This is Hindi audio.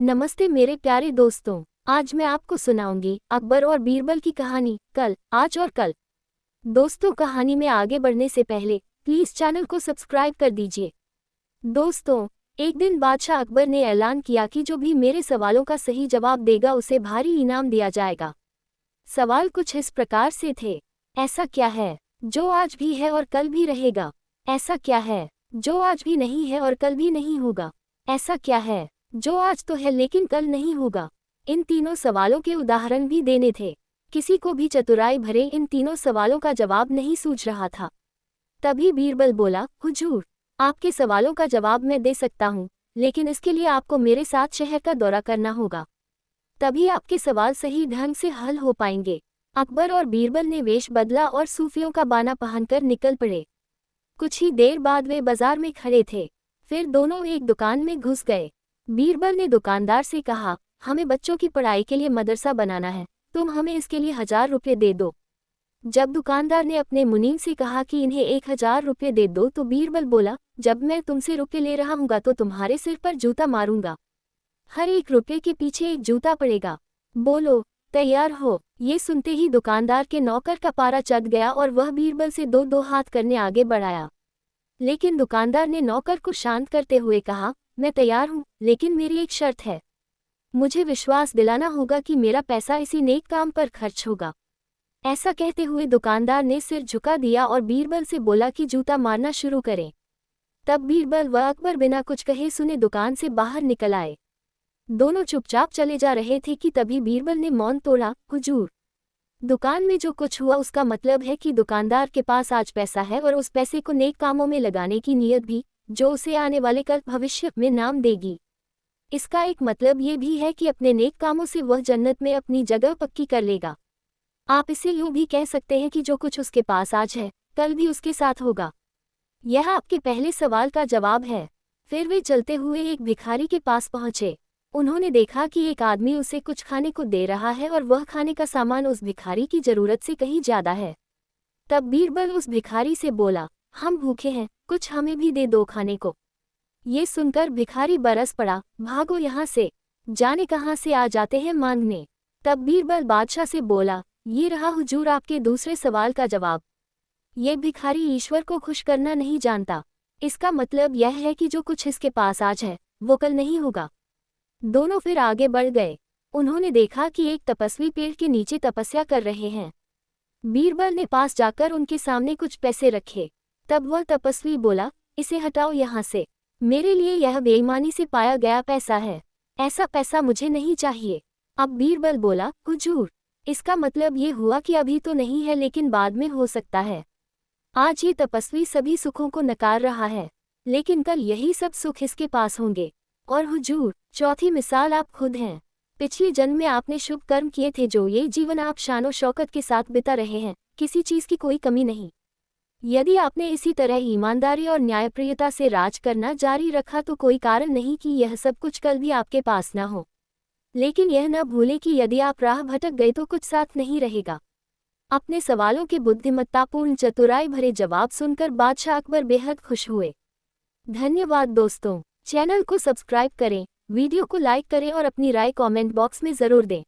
नमस्ते मेरे प्यारे दोस्तों। आज मैं आपको सुनाऊंगी अकबर और बीरबल की कहानी कल, आज और कल। दोस्तों, कहानी में आगे बढ़ने से पहले प्लीज चैनल को सब्सक्राइब कर दीजिए। दोस्तों, एक दिन बादशाह अकबर ने ऐलान किया कि जो भी मेरे सवालों का सही जवाब देगा उसे भारी इनाम दिया जाएगा। सवाल कुछ इस प्रकार से थे। ऐसा क्या है जो आज भी है और कल भी रहेगा? ऐसा क्या है जो आज भी नहीं है और कल भी नहीं होगा? ऐसा क्या है जो आज तो है लेकिन कल नहीं होगा? इन तीनों सवालों के उदाहरण भी देने थे। किसी को भी चतुराई भरे इन तीनों सवालों का जवाब नहीं सूझ रहा था। तभी बीरबल बोला, हुजूर, आपके सवालों का जवाब मैं दे सकता हूँ, लेकिन इसके लिए आपको मेरे साथ शहर का दौरा करना होगा। तभी आपके सवाल सही ढंग से हल हो पाएंगे। अकबर और बीरबल ने वेश बदला और सूफियों का बाना पहनकर निकल पड़े। कुछ ही देर बाद वे बाजार में खड़े थे। फिर दोनों एक दुकान में घुस गए। बीरबल ने दुकानदार से कहा, हमें बच्चों की पढ़ाई के लिए मदरसा बनाना है, तुम हमें इसके लिए 1000 रुपये दे दो। जब दुकानदार ने अपने मुनीम से कहा कि इन्हें 1000 रुपये दे दो, तो बीरबल बोला, जब मैं तुमसे रुपये ले रहा हूँगा तो तुम्हारे सिर पर जूता मारूंगा। हर एक रुपये के पीछे एक जूता पड़ेगा। बोलो, तैयार हो? ये सुनते ही दुकानदार के नौकर का पारा चढ़ गया और वह बीरबल से दो दो हाथ करने आगे बढ़ाया। लेकिन दुकानदार ने नौकर को शांत करते हुए कहा, मैं तैयार हूँ, लेकिन मेरी एक शर्त है। मुझे विश्वास दिलाना होगा कि मेरा पैसा इसी नेक काम पर खर्च होगा। ऐसा कहते हुए दुकानदार ने सिर झुका दिया और बीरबल से बोला कि जूता मारना शुरू करें। तब बीरबल व अकबर बिना कुछ कहे सुने दुकान से बाहर निकल आए। दोनों चुपचाप चले जा रहे थे कि तभी बीरबल ने मौन तोड़ा, हुजूर, दुकान में जो कुछ हुआ उसका मतलब है कि दुकानदार के पास आज पैसा है और उस पैसे को नेक कामों में लगाने की नीयत भी, जो उसे आने वाले कल भविष्य में नाम देगी। इसका एक मतलब ये भी है कि अपने नेक कामों से वह जन्नत में अपनी जगह पक्की कर लेगा। आप इसे यूं भी कह सकते हैं कि जो कुछ उसके पास आज है, कल भी उसके साथ होगा। यह आपके पहले सवाल का जवाब है। फिर वे चलते हुए एक भिखारी के पास पहुंचे। उन्होंने देखा कि एक आदमी उसे कुछ खाने को दे रहा है और वह खाने का सामान उस भिखारी की जरूरत से कहीं ज्यादा है। तब बीरबल उस भिखारी से बोला, हम भूखे हैं, कुछ हमें भी दे दो खाने को। ये सुनकर भिखारी बरस पड़ा, भागो यहाँ से, जाने कहाँ से आ जाते हैं मांगने। तब बीरबल बादशाह से बोला, ये रहा हुजूर आपके दूसरे सवाल का जवाब। ये भिखारी ईश्वर को खुश करना नहीं जानता। इसका मतलब यह है कि जो कुछ इसके पास आज है, वो कल नहीं होगा। दोनों फिर आगे बढ़ गए। उन्होंने देखा कि एक तपस्वी पेड़ के नीचे तपस्या कर रहे हैं। बीरबल ने पास जाकर उनके सामने कुछ पैसे रखे। तब वह तपस्वी बोला, इसे हटाओ यहाँ से, मेरे लिए यह बेईमानी से पाया गया पैसा है, ऐसा पैसा मुझे नहीं चाहिए। अब बीरबल बोला, हुजूर, इसका मतलब ये हुआ कि अभी तो नहीं है लेकिन बाद में हो सकता है। आज ये तपस्वी सभी सुखों को नकार रहा है, लेकिन कल यही सब सुख इसके पास होंगे। और हुजूर, चौथी मिसाल आप खुद हैं। पिछले जन्म में आपने शुभ कर्म किए थे, जो ये जीवन आप शानो शौकत के साथ बिता रहे हैं, किसी चीज की कोई कमी नहीं। यदि आपने इसी तरह ईमानदारी और न्यायप्रियता से राज करना जारी रखा तो कोई कारण नहीं कि यह सब कुछ कल भी आपके पास न हो। लेकिन यह न भूले कि यदि आप राह भटक गए तो कुछ साथ नहीं रहेगा। अपने सवालों के बुद्धिमत्तापूर्ण चतुराई भरे जवाब सुनकर बादशाह अकबर बेहद खुश हुए। धन्यवाद दोस्तों। चैनल को सब्सक्राइब करें, वीडियो को लाइक करें और अपनी राय कमेंट बॉक्स में ज़रूर दें।